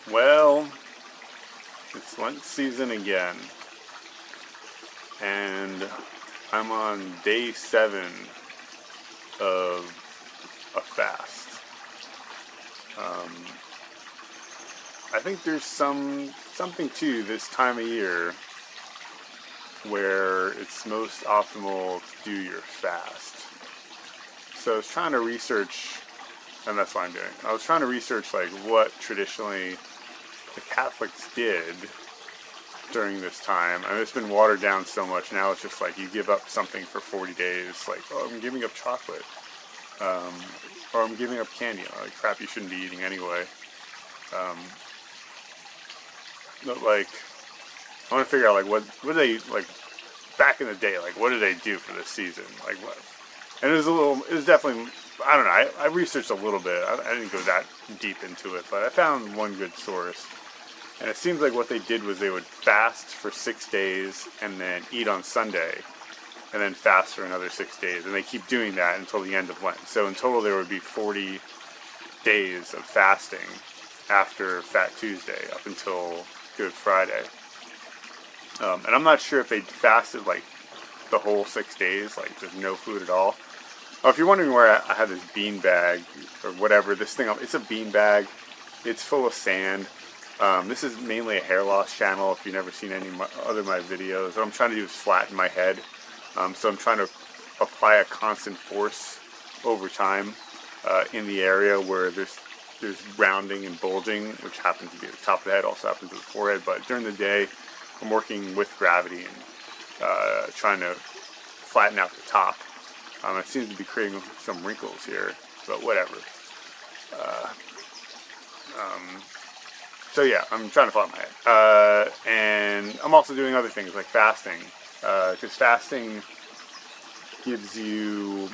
Well, it's Lent season again, and I'm on day 7 of a fast. I think there's something to this time of year where it's most optimal to do your fast. So I was trying to research, and that's what I'm doing. I was trying to research like what traditionally the Catholics did during this time. I mean, it's been watered down so much now. It's just like you give up something for 40 days. Like, oh, I'm giving up chocolate, or I'm giving up candy. Like crap, you shouldn't be eating anyway. But like, I want to figure out like what they like back in the day. Like, what did they do for this season? Like what? And it was definitely, I don't know. I researched a little bit. I didn't go that deep into it, but I found one good source. And it seems like what they did was they would fast for 6 days and then eat on Sunday, and then fast for another 6 days. And they keep doing that until the end of Lent. So in total there would be 40 days of fasting after Fat Tuesday up until Good Friday. And I'm not sure if they fasted like the whole 6 days, like just no food at all. Oh, if you're wondering where I have this bean bag or whatever, this thing, it's a bean bag. It's full of sand. This is mainly a hair loss channel. If you've never seen any other of my videos, what I'm trying to do is flatten my head. So I'm trying to apply a constant force over time in the area where there's rounding and bulging, which happens to be at the top of the head, also happens to the forehead. But during the day, I'm working with gravity and trying to flatten out the top. It seems to be creating some wrinkles here, but whatever. So yeah, I'm trying to flatten my head. And I'm also doing other things like fasting. Because fasting gives you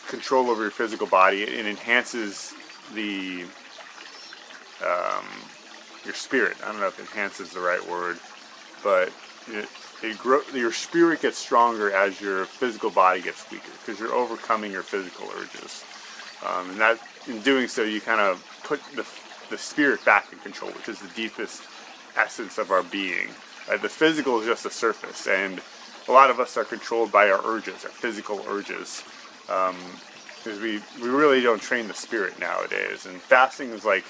control over your physical body. It enhances your spirit. I don't know if enhance is the right word, but your spirit gets stronger as your physical body gets weaker because you're overcoming your physical urges. And that, in doing so, you kind of put the spirit back in control, which is the deepest essence of our being. The physical is just the surface, and a lot of us are controlled by our urges, our physical urges, because we really don't train the spirit nowadays. And fasting is like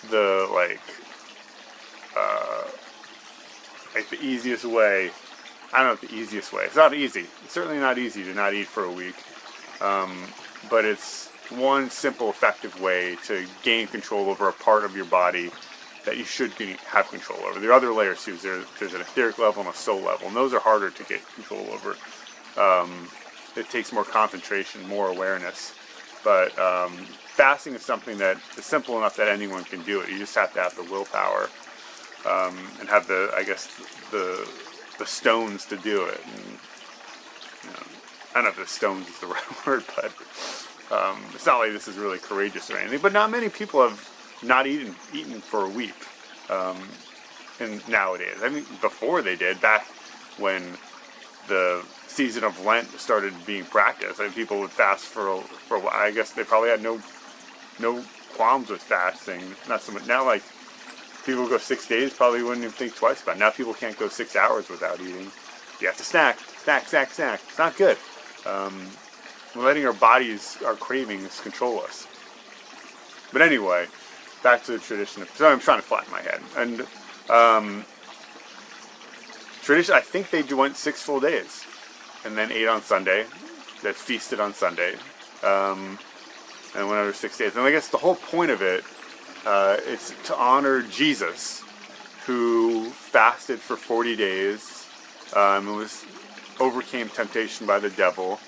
the easiest way. I don't know if the easiest way. It's not easy. It's certainly not easy to not eat for a week, but it's one simple, effective way to gain control over a part of your body that you should have control over. There are other layers too. There's an etheric level and a soul level, and those are harder to get control over. It takes more concentration, more awareness. But fasting is something that is simple enough that anyone can do it. You just have to have the willpower and have the stones to do it. And, I don't know if the stones is the right word, but it's not like this is really courageous or anything. But not many people have not eaten for a week. And nowadays, I mean, before they did, back when the season of Lent started being practiced, I mean, people would fast for a while. I guess they probably had no qualms with fasting. Not so much now. Like people go 6 days, probably wouldn't even think twice about it. Now people can't go 6 hours without eating. You have to snack. It's not good. We're letting our bodies, our cravings, control us. But anyway, back to the tradition. So I'm trying to flatten my head. And tradition, I think they went 6 full days, and then ate on Sunday. They feasted on Sunday, and went over 6 days. And I guess the whole point of it is to honor Jesus, who fasted for 40 days, and overcame temptation by the devil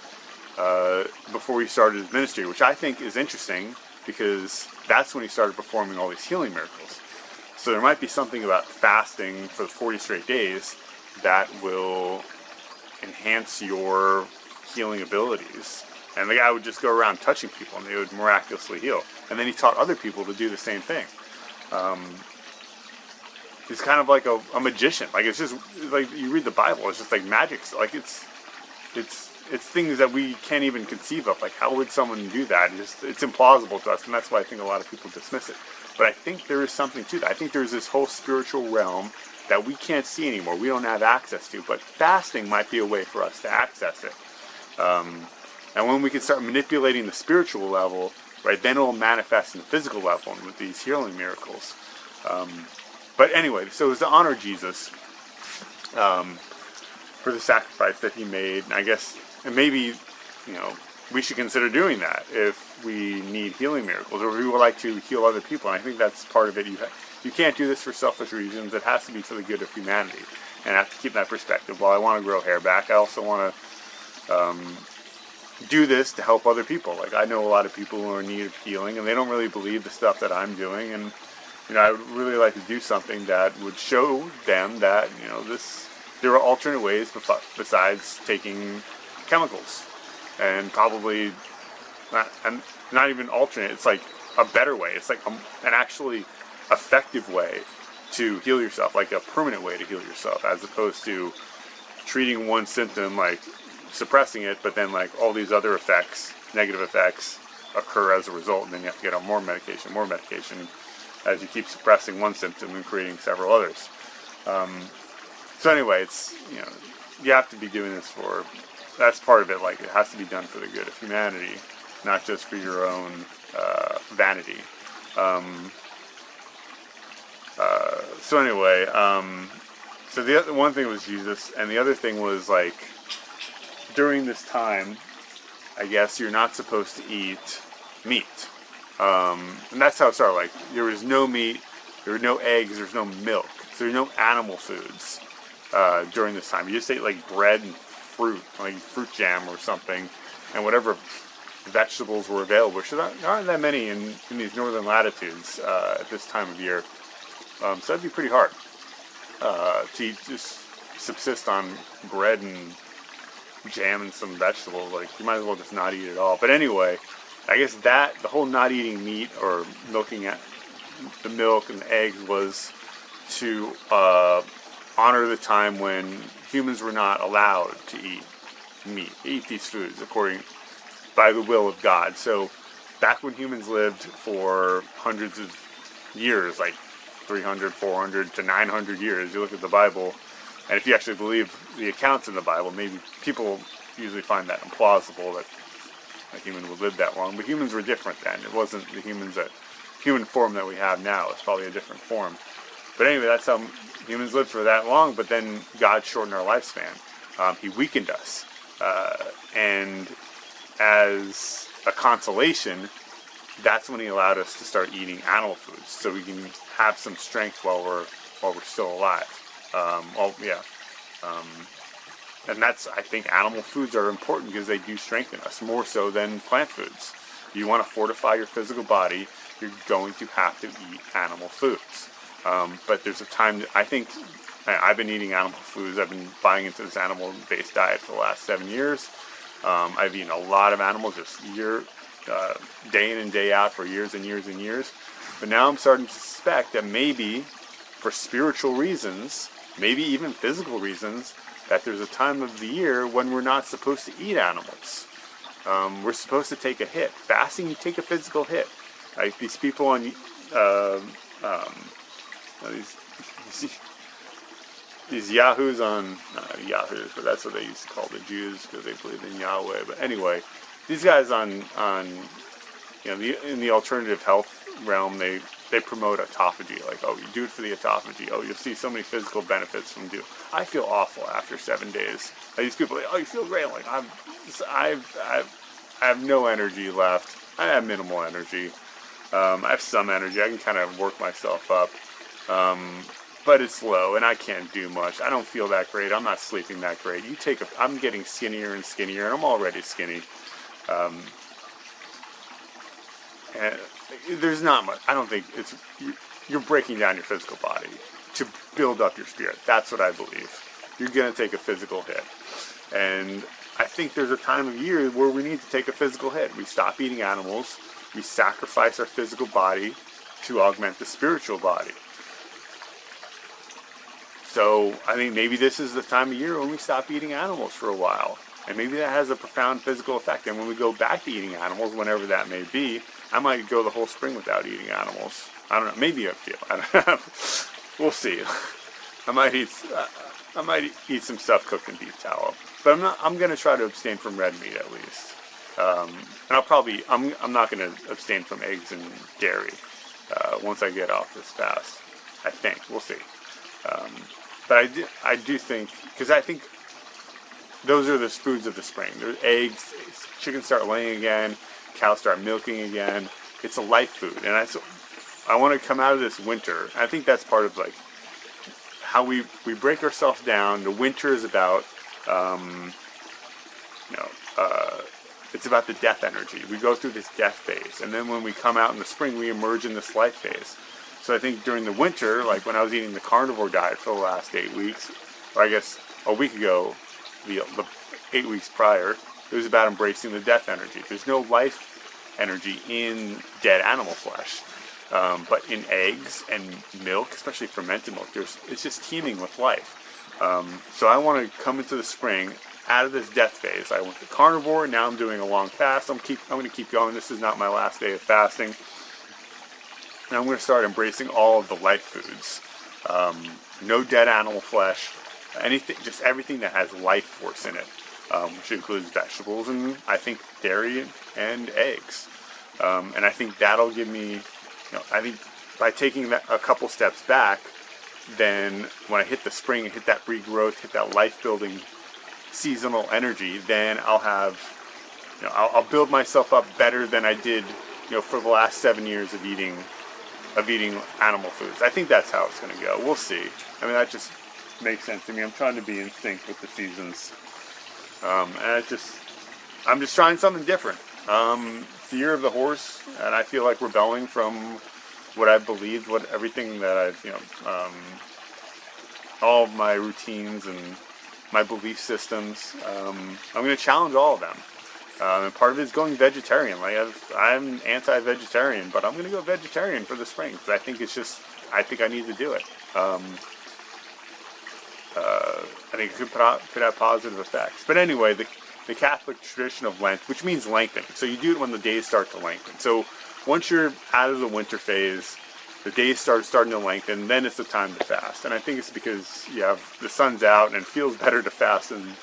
before he started his ministry, which I think is interesting because that's when he started performing all these healing miracles. So there might be something about fasting for 40 straight days that will enhance your healing abilities. And the guy would just go around touching people and they would miraculously heal. And then he taught other people to do the same thing. He's kind of like a magician. Like it's just like you read the Bible, it's just like magic. Like it's things that we can't even conceive of. Like how would someone do that? It's implausible to us, and that's why I think a lot of people dismiss it. But I think there is something to that. I think there's this whole spiritual realm that we can't see anymore. We don't have access to. But fasting might be a way for us to access it. And when we can start manipulating the spiritual level, right, then it will manifest in the physical level and with these healing miracles. But anyway, so it's to honor Jesus for the sacrifice that he made. And I guess, and maybe, we should consider doing that if we need healing miracles, or we would like to heal other people. And I think that's part of it. You can't do this for selfish reasons. It has to be for the good of humanity. And I have to keep that perspective. While I want to grow hair back, I also want to do this to help other people. Like, I know a lot of people who are in need of healing, and they don't really believe the stuff that I'm doing. And I would really like to do something that would show them that there are alternate ways besides taking chemicals. And probably not even alternate. It's like a better way. It's like an actually effective way to heal yourself, like a permanent way to heal yourself, as opposed to treating one symptom, like suppressing it, but then like all these other effects, negative effects, occur as a result, and then you have to get on more medication, as you keep suppressing one symptom and creating several others. So anyway, it's you have to be doing this for. That's part of it. Like, it has to be done for the good of humanity, not just for your own vanity. So anyway, so the one thing was Jesus, and the other thing was, like, during this time, I guess you're not supposed to eat meat. And that's how it started. Like, there was no meat, there were no eggs, there's no milk, so there were no animal foods during this time. You just ate like bread and fruit, like fruit jam or something, and whatever vegetables were available, which aren't that many in these northern latitudes at this time of year. So that'd be pretty hard to eat, just subsist on bread and jam and some vegetables. Like, you might as well just not eat at all. But anyway, I guess the whole not eating meat or milking at the milk and the eggs was to honor the time when humans were not allowed to eat meat, eat these foods by the will of God. So back when humans lived for hundreds of years, like 300, 400 to 900 years, you look at the Bible, and if you actually believe the accounts in the Bible, maybe people usually find that implausible that a human would live that long, but humans were different then. It wasn't the human form that we have now. It's probably a different form. But anyway, that's how humans lived for that long, but then God shortened our lifespan. He weakened us. And as a consolation, that's when he allowed us to start eating animal foods, so we can have some strength while we're still alive. And that's, I think, animal foods are important because they do strengthen us more so than plant foods. You want to fortify your physical body, you're going to have to eat animal foods. But there's a time that I think I've been eating animal foods. I've been buying into this animal-based diet for the last 7 years. I've eaten a lot of animals this year, day in and day out for years and years and years. But now I'm starting to suspect that maybe for spiritual reasons, maybe even physical reasons, that there's a time of the year when we're not supposed to eat animals. We're supposed to take a hit. Fasting, you take a physical hit. Like these people on these yahoos on yahoos, but that's what they used to call the Jews because they believe in Yahweh. But anyway, these guys in the alternative health realm, they promote autophagy. Like, oh, you do it for the autophagy. Oh, you'll see so many physical benefits from doing. I feel awful after 7 days. Like, these people are like, oh, you feel great. I'm like, I have no energy left. I have minimal energy. I have some energy. I can kind of work myself up. But it's low, and I can't do much. I don't feel that great. I'm not sleeping that great. I'm getting skinnier and skinnier, and I'm already skinny. And there's not much. I don't think you're breaking down your physical body to build up your spirit. That's what I believe. You're going to take a physical hit. And I think there's a time of year where we need to take a physical hit. We stop eating animals. We sacrifice our physical body to augment the spiritual body. So I think maybe this is the time of year when we stop eating animals for a while. And maybe that has a profound physical effect. And when we go back to eating animals, whenever that may be, I might go the whole spring without eating animals. I don't know. Maybe a few. I don't know. We'll see. I might eat some stuff cooked in beef tallow, but I'm gonna try to abstain from red meat at least. And I'm not gonna abstain from eggs and dairy once I get off this fast. I think we'll see. But I do think, because I think those are the foods of the spring. There's eggs, chickens start laying again, cows start milking again. It's a life food, and I want to come out of this winter. I think that's part of like how we break ourselves down. The winter is about, it's about the death energy. We go through this death phase, and then when we come out in the spring, we emerge in this life phase. So I think during the winter, like when I was eating the carnivore diet for the last 8 weeks, or I guess a week ago, the 8 weeks prior, it was about embracing the death energy. There's no life energy in dead animal flesh. But in eggs and milk, especially fermented milk, it's just teeming with life. So I want to come into the spring out of this death phase. I went to carnivore, now I'm doing a long fast. I'm going to keep going. This is not my last day of fasting. And I'm going to start embracing all of the life foods. No dead animal flesh, just everything that has life force in it, which includes vegetables and I think dairy and eggs. And I think that'll give me, I think by taking a couple steps back, then when I hit the spring and hit that regrowth, hit that life-building seasonal energy, then I'll have, I'll build myself up better than I did, for the last 7 years of eating animal foods. I think that's how it's going to go. We'll see. I mean, that just makes sense to me. I'm trying to be in sync with the seasons, and I'm just trying something different. It's the year of the horse, and I feel like rebelling from what I believed, everything that I've, all of my routines and my belief systems. I'm going to challenge all of them. And part of it is going vegetarian. Like I'm anti-vegetarian, but I'm going to go vegetarian for the spring because I think I think I need to do it. I think it could have positive effects. But anyway, the Catholic tradition of Lent, which means lengthen. So you do it when the days start to lengthen. So once you're out of the winter phase, the days starting to lengthen, then it's the time to fast. And I think it's because the sun's out and it feels better to fast in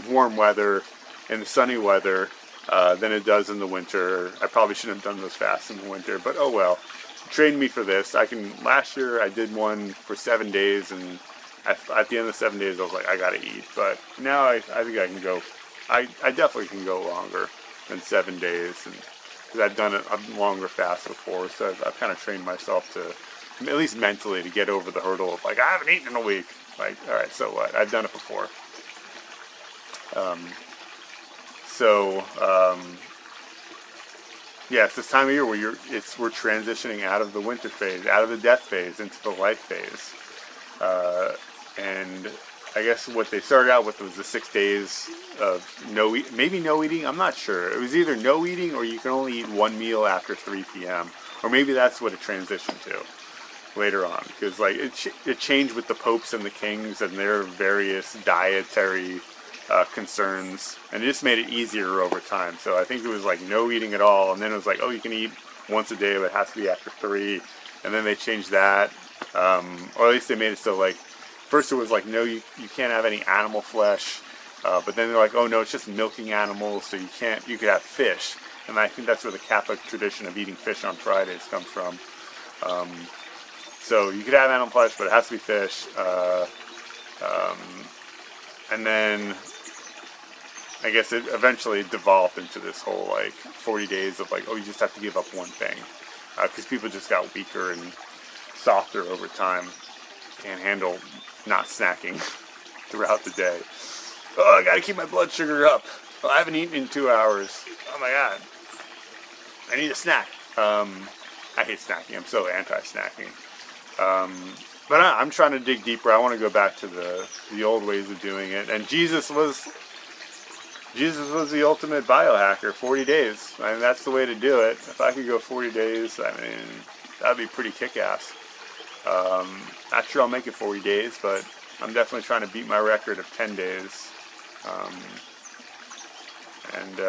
warm weather, in the sunny weather, than it does in the winter. I probably shouldn't have done those fasts in the winter, but oh well. Trained me for this. Last year I did one for 7 days, and at the end of the 7 days I was like, I gotta eat. But now I think I can go, I definitely can go longer than 7 days, and because I've done a longer fast before, so I've kind of trained myself to, at least mentally, to get over the hurdle of like, I haven't eaten in a week. Like, all right, so what? I've done it before. It's this time of year where we're transitioning out of the winter phase, out of the death phase, into the life phase. And I guess what they started out with was the 6 days of maybe no eating. I'm not sure. It was either no eating or you can only eat one meal after 3 p.m. Or maybe that's what it transitioned to later on. Because like it changed with the popes and the kings and their various dietary concerns, and it just made it easier over time. So I think it was like no eating at all, and then it was like, oh, you can eat once a day, but it has to be after 3. And then they changed that, or at least they made it so like, first it was like, no, you can't have any animal flesh, but then they're like, oh no, it's just milking animals, so you could have fish. And I think that's where the Catholic tradition of eating fish on Fridays comes from. So you could have animal flesh, but it has to be fish. And then I guess it eventually devolved into this whole like 40 days of like, oh, you just have to give up one thing, because people just got weaker and softer over time. Can't handle not snacking throughout the day. Oh, I gotta keep my blood sugar up. Well, I haven't eaten in 2 hours. Oh my god, I need a snack. I hate snacking. I'm so anti-snacking. But I'm trying to dig deeper. I want to go back to the old ways of doing it. And Jesus was the ultimate biohacker. 40 days. I mean, that's the way to do it. If I could go 40 days, I mean, that'd be pretty kick-ass. Not sure I'll make it 40 days, but I'm definitely trying to beat my record of 10 days. And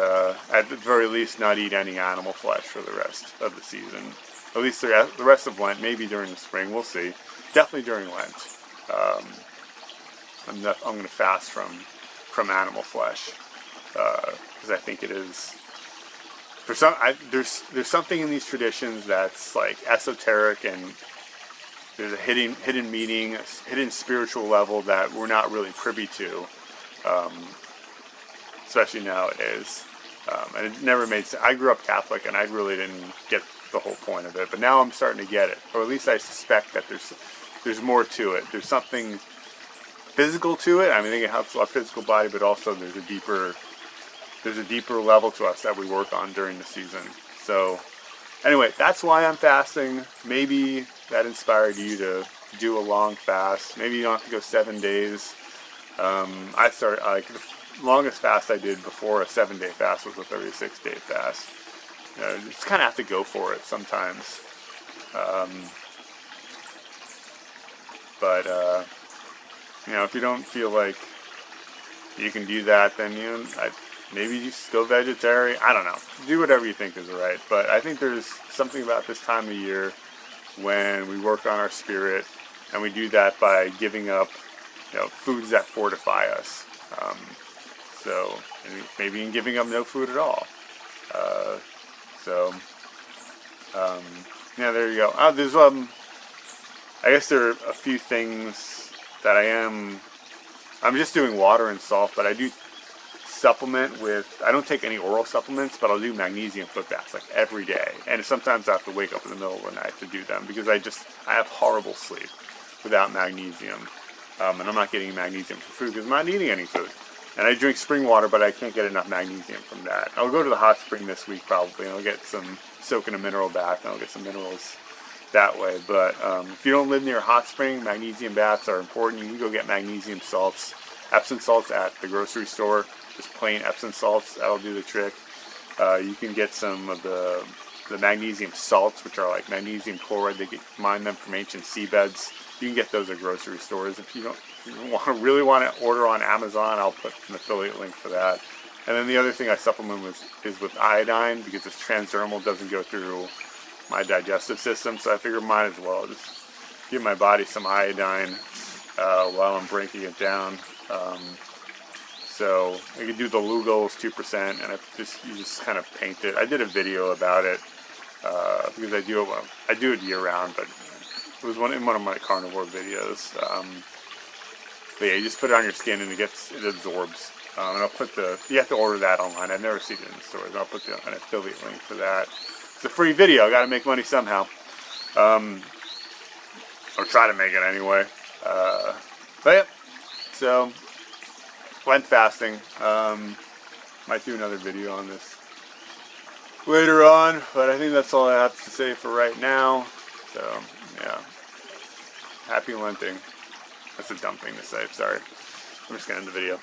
at the very least, not eat any animal flesh for the rest of the season. at least the rest of Lent, maybe during the spring, we'll see. Definitely during Lent. I'm going to fast from animal flesh, because I think it is, for some, there's something in these traditions that's like esoteric, and there's a hidden meaning, a hidden spiritual level that we're not really privy to, especially nowadays. And it never made sense. I grew up Catholic, and I really didn't get the whole point of it, but now I'm starting to get it, or at least I suspect that there's more to it. There's something physical to it. I mean, I think it helps our physical body, but also there's a deeper level to us that we work on during the season. So anyway, that's why I'm fasting. Maybe that inspired you to do a long fast. Maybe you don't have to go 7 days. I started, the longest fast I did before a 7-day fast was a 36-day fast. You just kind of have to go for it sometimes. But if you don't feel like you can do that, then maybe you just go vegetarian. I don't know. Do whatever you think is right. But I think there's something about this time of year when we work on our spirit, and we do that by giving up, foods that fortify us. So maybe in giving up no food at all. There you go. There's I guess there are a few things that I'm just doing water and salt, but I do supplement with, I don't take any oral supplements, but I'll do magnesium foot baths like every day. And sometimes I have to wake up in the middle of the night to do them, because I have horrible sleep without magnesium. And I'm not getting magnesium from food because I'm not eating any food. And I drink spring water, but I can't get enough magnesium from that. I'll go to the hot spring this week probably, and I'll get soak in a mineral bath, and I'll get some minerals that way. But if you don't live near a hot spring, magnesium baths are important. You can go get magnesium salts, Epsom salts at the grocery store, just plain Epsom salts. That'll do the trick. You can get some of the magnesium salts, which are like magnesium chloride. They mine them from ancient seabeds. You can get those at grocery stores. If you really want to order on Amazon, I'll put an affiliate link for that. And then the other thing I supplement is with iodine, because it's transdermal, doesn't go through my digestive system, so I figure might as well just give my body some iodine while I'm breaking it down. So I could do the Lugol's 2%, and you just kind of paint it. I did a video about it because I do it year round, but it was in one of my carnivore videos. But yeah, you just put it on your skin and it absorbs. And I'll put you have to order that online. I've never seen it in the stores. I'll put an affiliate link for that. It's a free video. I got to make money somehow. Or try to make it anyway. But yeah, so Lent fasting. Might do another video on this later on, but I think that's all I have to say for right now. So yeah, happy Lenting. That's a dumb thing to say. Sorry. I'm just gonna end the video.